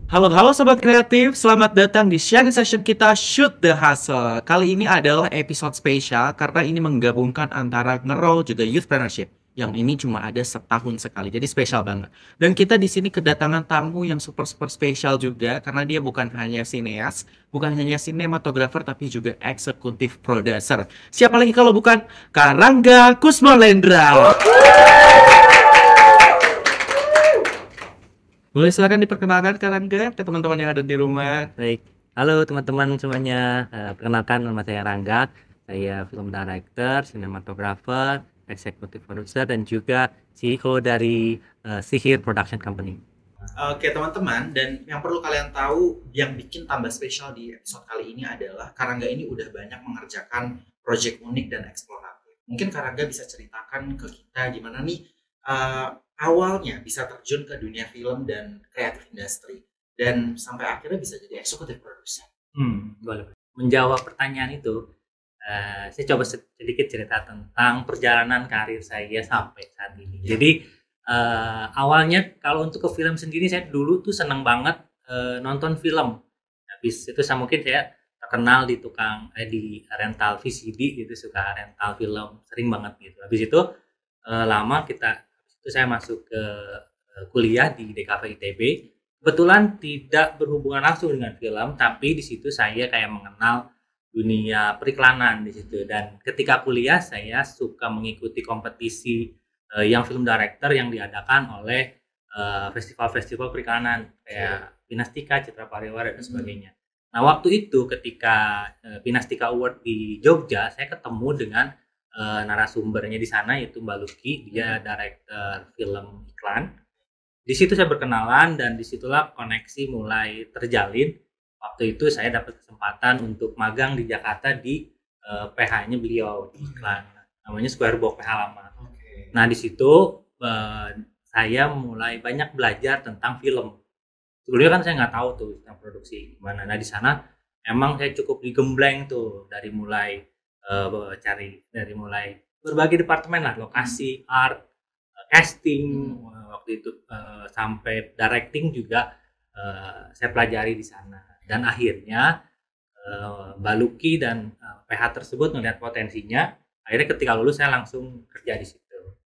Halo Sobat Kreatif, selamat datang di sharing session kita Shoot the Hustle. Kali ini adalah episode spesial karena ini menggabungkan antara ngerol juga youthpreneurship. Yang ini cuma ada setahun sekali, jadi spesial banget. Dan kita di sini kedatangan tamu yang super spesial juga karena dia bukan hanya sineas, bukan hanya sinematografer tapi juga eksekutif produser. Siapa lagi kalau bukan Karangga Kusmolendra. Boleh silakan diperkenalkan Karangga ke teman-teman yang ada di rumah. Baik, halo teman-teman semuanya. Perkenalkan nama saya Rangga. Saya film director, sinematografer, eksekutif producer, dan juga CEO dari Sihir Production Company. Oke teman-teman, dan yang perlu kalian tahu yang bikin tambah spesial di episode kali ini adalah Karangga ini udah banyak mengerjakan proyek unik dan eksploratif. Mungkin Karangga bisa ceritakan ke kita gimana nih awalnya bisa terjun ke dunia film dan kreatif industri dan sampai akhirnya bisa jadi eksekutif produser. Boleh. Menjawab pertanyaan itu, saya coba sedikit cerita tentang perjalanan karir saya sampai saat ini. Jadi awalnya kalau untuk ke film sendiri, saya dulu tuh seneng banget nonton film. Habis itu mungkin saya terkenal di di rental VCD gitu, suka rental film sering banget gitu. Habis itu saya masuk ke kuliah di DKV ITB. Kebetulan tidak berhubungan langsung dengan film, tapi di situ saya kayak mengenal dunia periklanan di situ. Dan ketika kuliah saya suka mengikuti kompetisi yang film director yang diadakan oleh festival-festival periklanan kayak Pinastika, Citra Pariwara dan sebagainya. Nah, waktu itu ketika Pinastika Award di Jogja, saya ketemu dengan narasumbernya di sana, yaitu Mbak Lucky. Dia director film iklan. Di situ saya berkenalan dan disitulah koneksi mulai terjalin. Waktu itu saya dapat kesempatan untuk magang di Jakarta di PH-nya beliau di iklan, namanya Square Box PH lama. Nah, di situ saya mulai banyak belajar tentang film. Sebelumnya kan saya nggak tahu tuh tentang produksi gimana. Nah, di sana emang saya cukup digembleng tuh dari mulai berbagai departemen lah, lokasi, art, casting, waktu itu sampai directing juga saya pelajari di sana. Dan akhirnya Mbak Lucky dan PH tersebut melihat potensinya. Akhirnya ketika lulus saya langsung kerja di situ.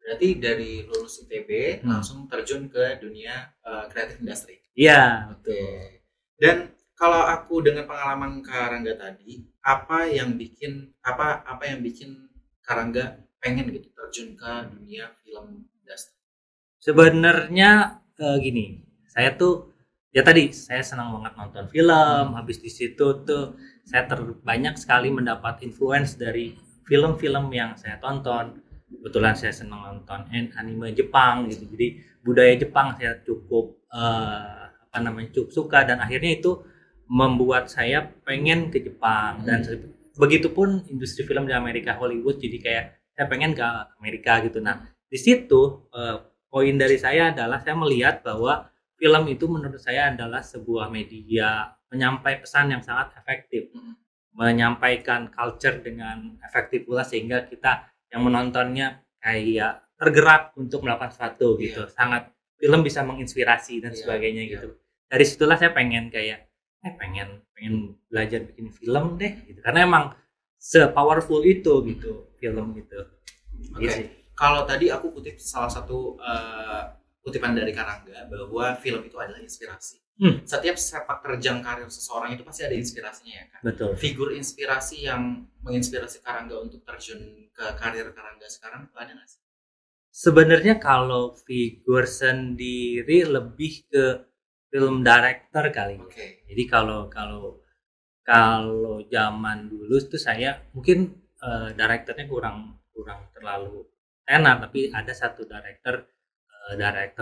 Berarti dari lulus ITB langsung terjun ke dunia kreatif industri. Iya, betul. Dan kalau aku dengan pengalaman Karangga tadi, apa yang bikin Karangga pengen gitu terjun ke dunia film industri? Sebenarnya gini, saya tuh ya tadi saya senang banget nonton film. Habis di situ tuh saya banyak sekali mendapat influence dari film-film yang saya tonton. Kebetulan saya senang nonton anime Jepang gitu, jadi budaya Jepang saya cukup cukup suka, dan akhirnya itu membuat saya pengen ke Jepang. Dan begitupun industri film di Amerika, Hollywood, jadi kayak saya pengen ke Amerika gitu. Nah, di situ poin dari saya adalah saya melihat bahwa film itu menurut saya adalah sebuah media penyampai pesan yang sangat efektif, menyampaikan culture dengan efektif pula, sehingga kita yang menontonnya kayak tergerak untuk melakukan sesuatu gitu. Sangat film bisa menginspirasi dan sebagainya gitu. Dari situlah saya pengen pengen belajar bikin film deh gitu, karena emang se-powerful itu gitu film gitu. Gitu. Kalau tadi aku kutip salah satu kutipan dari Karangga bahwa film itu adalah inspirasi. Setiap sepak terjang karir seseorang itu pasti ada inspirasinya ya kan. Betul. Figur inspirasi yang menginspirasi Karangga untuk terjun ke karir Karangga sekarang itu ada nggak sih? Sebenarnya kalau figur sendiri lebih ke film director kali. Jadi kalau zaman dulu tuh saya mungkin directornya kurang terlalu enak, tapi ada satu director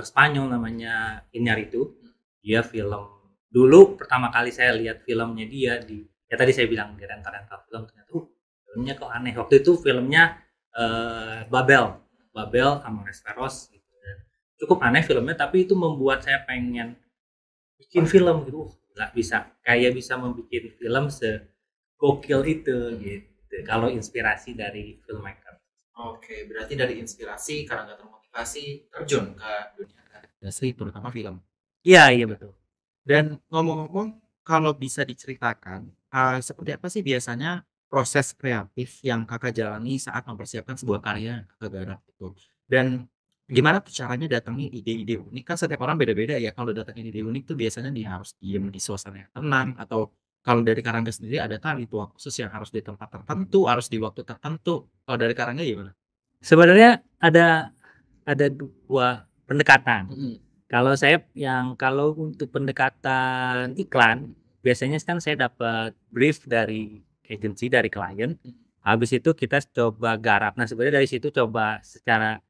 Spanyol namanya Iñárritu. Dia film dulu pertama kali saya lihat filmnya dia tadi saya bilang di rental film, ternyata filmnya kok aneh. Waktu itu filmnya Babel Amores Perros gitu. Cukup aneh filmnya, tapi itu membuat saya pengen bikin film gitu. Nggak bisa membuat film segokil itu gitu. Kalau inspirasi dari filmmaker. Oke, berarti dari inspirasi Karangga termotivasi terjun ke dunia industri terutama film. Iya betul. Dan ngomong-ngomong, kalau bisa diceritakan, seperti apa sih biasanya proses kreatif yang Kakak jalani saat mempersiapkan sebuah karya yang Kakak garap itu? Dan gimana tuh caranya datangin ide-ide unik? Kan setiap orang beda-beda ya, kalau datangin ide unik tuh biasanya harus diem di suasana yang tenang, atau kalau dari Karangga sendiri ada kah ritual khusus yang harus di tempat tertentu, harus di waktu tertentu? Kalau dari Karangga gimana? Sebenarnya ada 2 pendekatan. Mhm, Kalau saya kalau untuk pendekatan iklan, biasanya kan saya dapat brief dari agensi, dari klien, mhm, habis itu kita coba garap. Nah, sebenarnya dari situ coba secara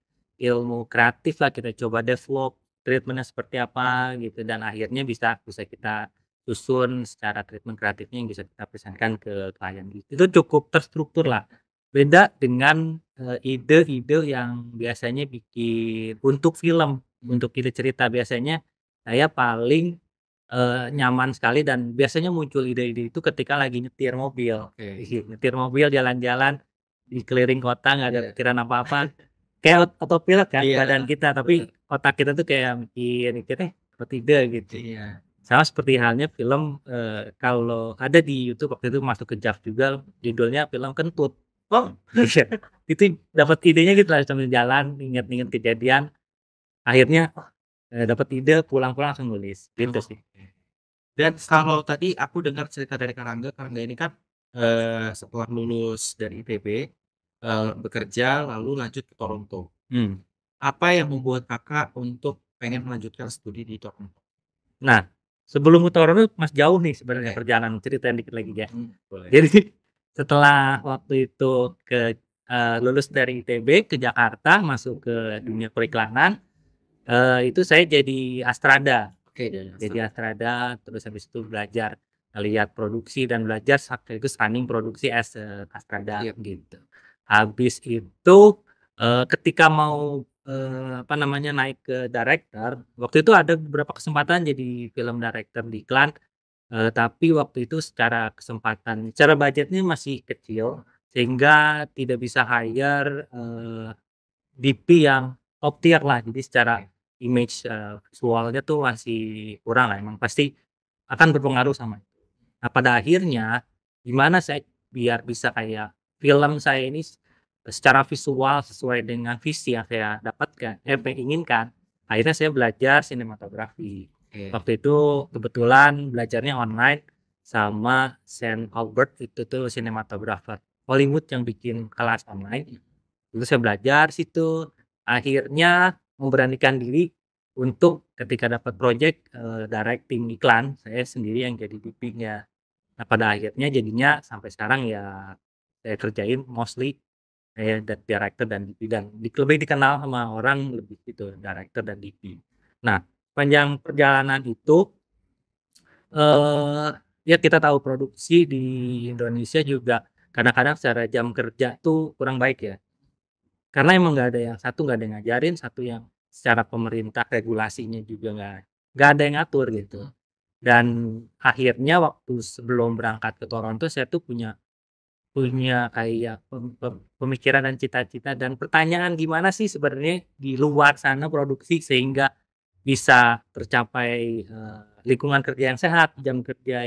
ilmu kreatif lah kita coba develop treatment-nya seperti apa gitu, dan akhirnya bisa bisa kita susun secara treatment kreatifnya yang bisa kita presentkan ke klien gitu. Itu cukup terstruktur lah. Beda dengan, ide-ide yang biasanya bikin untuk film. mhm. Untuk ide cerita biasanya saya paling, nyaman sekali dan biasanya muncul ide-ide itu ketika lagi nyetir mobil. Oke, Nyetir mobil jalan-jalan di keliling kota nggak ada iya. pikiran apa-apa, kayak autopilot kan Iya, badan kita, betul. tapi otak kita tuh kayak mikir, dapat ide gitu. Iya. Sama seperti halnya film, kalau ada di YouTube waktu itu masuk ke JAV juga judulnya film Kentut. Oh, Iya, itu dapat idenya gitu lah sambil jalan inget-inget kejadian, akhirnya dapat ide pulang-pulang langsung nulis, gitu oh, sih. oke. Dan kalau tadi aku dengar cerita dari Karangga, Karangga ini kan, setelah lulus dari ITB, bekerja lalu lanjut ke Toronto. Mmm. Apa yang membuat Kakak untuk pengen melanjutkan studi di Toronto? Nah, sebelum ke Toronto masih jauh nih sebenarnya Oke, perjalanan, ceritain dikit lagi ya. boleh. Jadi setelah waktu itu lulus dari ITB ke Jakarta masuk ke dunia periklanan, itu saya jadi Astrada. Oke, dari Jadi Australia. Astrada, terus habis itu belajar ngelihat produksi dan belajar sekaligus running produksi as Astrada Iya, gitu. Habis itu, ketika mau, apa namanya, naik ke director, waktu itu ada beberapa kesempatan jadi film director di iklan, tapi waktu itu secara budgetnya masih kecil, sehingga tidak bisa hire, DP yang top tier lah. Jadi secara oke. image, visualnya tuh masih kurang lah, emang pasti akan berpengaruh sama itu. Nah, pada akhirnya gimana saya biar bisa kayak film saya ini secara visual sesuai dengan visi yang saya dapatkan inginkan, akhirnya saya belajar sinematografi. Oke. Waktu itu kebetulan belajarnya online sama Sean Albert, itu tuh sinematografer Hollywood yang bikin kelas online. Dulu saya belajar situ, akhirnya memberanikan diri untuk ketika dapat project, directing iklan, saya sendiri yang jadi DP-nya. Nah, pada akhirnya jadinya sampai sekarang ya saya kerjain mostly director dan DP, dan lebih dikenal sama orang lebih gitu, director dan DP. Nah, sepanjang perjalanan itu, eee, ya kita tahu produksi di Indonesia juga kadang-kadang secara jam kerja tuh kurang baik ya. Karena emang nggak ada yang satu nggak ada yang ngajarin, satu yang secara pemerintah regulasinya juga nggak ada yang ngatur gitu. Dan akhirnya waktu sebelum berangkat ke Toronto saya tuh punya punya kayak pemikiran dan cita-cita dan pertanyaan gimana sih sebenarnya di luar sana produksi sehingga bisa tercapai, lingkungan kerja yang sehat, jam kerja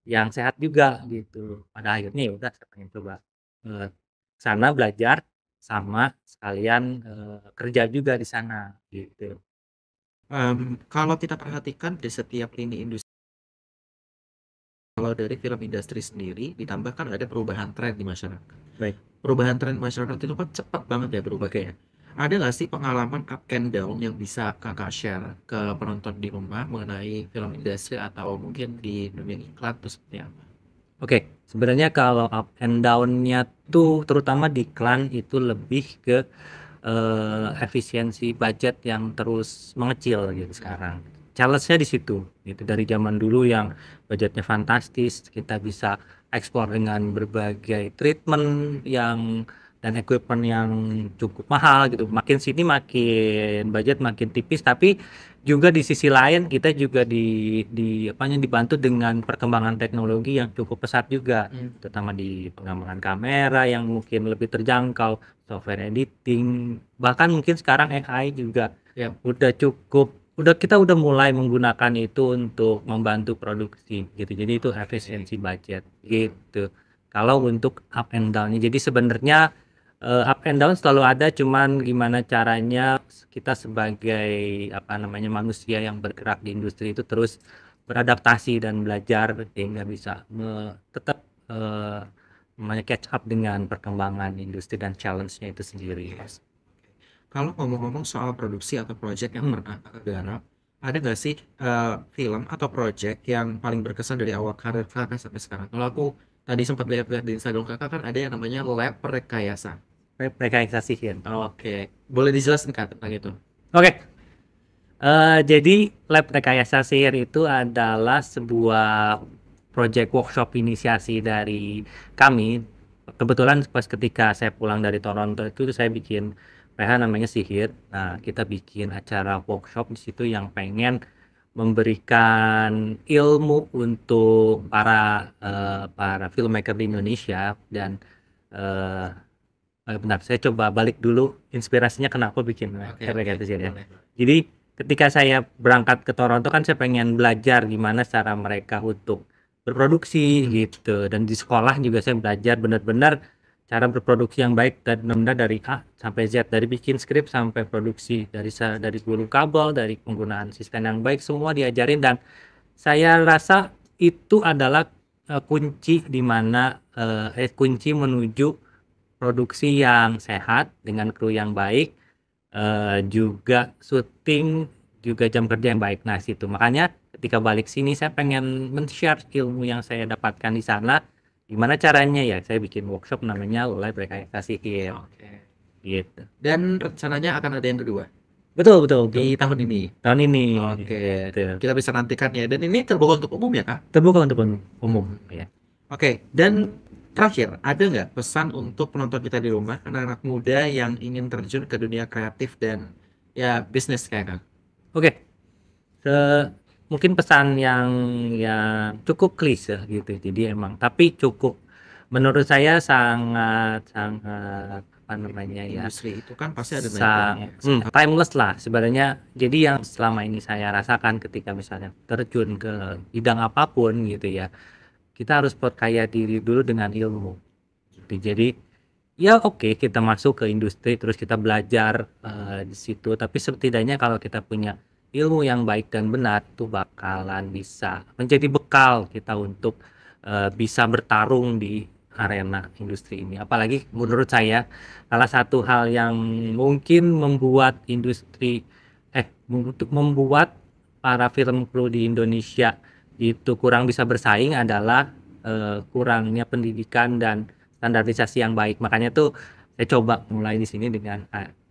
yang sehat juga gitu. Pada akhirnya ya udah saya pengen coba, eee, sana belajar sama sekalian, kerja juga di sana gitu. Kalau kita perhatikan di setiap lini industri, kalau dari film industri sendiri ditambah kan ada perubahan tren di masyarakat. Baik, Perubahan tren masyarakat itu kan cepat banget ya berubahnya. oke. Ada nggak sih pengalaman up and down yang bisa Kakak share ke penonton di rumah mengenai film industri atau mungkin di dunia iklan itu seperti apa? Oke, sebenarnya kalau up and down-nya tuh terutama di iklan itu lebih ke, efisiensi budget yang terus mengecil gitu sekarang. Challenge-nya di situ, gitu. Dari zaman dulu yang budgetnya fantastis, kita bisa ekspor dengan berbagai treatment dan equipment yang cukup mahal gitu. Makin sini makin budget makin tipis, tapi juga di sisi lain kita juga dibantu dengan perkembangan teknologi yang cukup pesat juga, Mmm, terutama di pengembangan kamera yang mungkin lebih terjangkau, software editing, bahkan mungkin sekarang AI juga ya, udah cukup kita udah mulai menggunakan itu untuk membantu produksi gitu. Jadi itu efisiensi budget gitu. Kalau untuk up and down-nya. Jadi sebenarnya up and down selalu ada, cuman gimana caranya kita sebagai apa namanya manusia yang bergerak di industri itu terus beradaptasi dan belajar sehingga bisa tetap namanya catch up dengan perkembangan industri dan challenge-nya itu sendiri. Kalau ngomong-ngomong soal produksi atau project yang pernah kakak garap, ada nggak sih film atau project yang paling berkesan dari awal karir kakak sampai sekarang? Kalau aku tadi sempat lihat-lihat di Instagram kakak kan ada yang namanya Lab Rekayasa. Rekayasa sihir. Oke, boleh dijelaskan kak tentang itu? Oke. Jadi Lab Rekayasa Sihir itu adalah sebuah project workshop inisiasi dari kami. Kebetulan pas ketika saya pulang dari Toronto itu saya bikin PH namanya Sihir. Nah, kita bikin acara workshop di situ yang pengen memberikan ilmu untuk para filmmaker di Indonesia dan bentar, saya coba balik dulu inspirasinya kenapa bikin Rekayasa Sihir ya. boleh. Jadi ketika saya berangkat ke Toronto kan saya pengen belajar gimana cara mereka untuk berproduksi gitu, dan di sekolah juga saya belajar benar-benar cara berproduksi yang baik dan benar-benar dari A sampai Z, dari bikin skrip sampai produksi, dari gulung kabel, dari penggunaan sistem yang baik, semua diajarin. Dan saya rasa itu adalah kunci di mana kunci menuju produksi yang sehat dengan kru yang baik, juga syuting, juga jam kerja yang baik. Nah situ makanya ketika balik sini saya pengen men-share ilmu yang saya dapatkan di sana. Gimana caranya ya, saya bikin workshop namanya Lab Rekayasa Sihir Oke. gitu. Dan rencananya akan ada yang kedua Betul di tahun ini. tahun ini. Oke, Gitu. kita bisa nantikan ya. Dan ini terbuka untuk umum ya kak? Terbuka untuk umum ya. Oke, dan terakhir, ada nggak pesan untuk penonton kita di rumah, anak-anak muda yang ingin terjun ke dunia kreatif dan ya bisnis kayak Kak? Oke. Mungkin pesan yang cukup klise gitu. Jadi emang tapi cukup menurut saya sangat sangat apa namanya ya, Industri itu kan pasti ada banyak timeless lah sebenarnya. Jadi yang selama ini saya rasakan ketika misalnya terjun ke bidang apapun gitu ya, kita harus perkaya diri dulu dengan ilmu gitu. Jadi ya oke, kita masuk ke industri terus kita belajar di situ, tapi setidaknya kalau kita punya ilmu yang baik dan benar tuh bakalan bisa menjadi bekal kita untuk bisa bertarung di arena industri ini. Apalagi menurut saya salah satu hal yang mungkin membuat untuk membuat para film kru di Indonesia itu kurang bisa bersaing adalah kurangnya pendidikan dan standarisasi yang baik. Makanya tuh saya coba mulai di sini dengan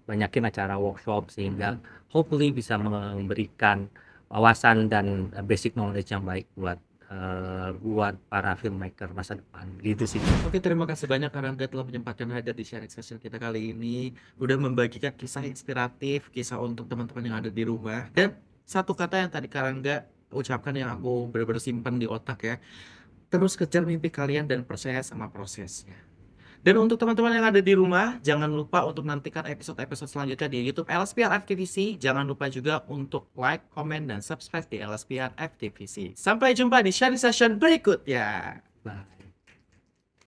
banyakin acara workshop sehingga hopefully bisa memberikan wawasan dan basic knowledge yang baik buat para filmmaker masa depan gitu sih. Oke, terima kasih banyak karena Anda telah menyempatkan hadir di sharing session kita kali ini. Udah membagikan kisah inspiratif, kisah untuk teman-teman yang ada di rumah. Dan satu kata yang tadi Karangga ucapkan yang aku benar-benar simpan di otak ya. Terus kejar mimpi kalian dan percaya sama prosesnya. Dan untuk teman-teman yang ada di rumah, jangan lupa untuk nantikan episode-episode selanjutnya di YouTube LSPR FTVC. Jangan lupa juga untuk like, komen, dan subscribe di LSPR FTVC. Sampai jumpa di sharing session berikutnya. Bye.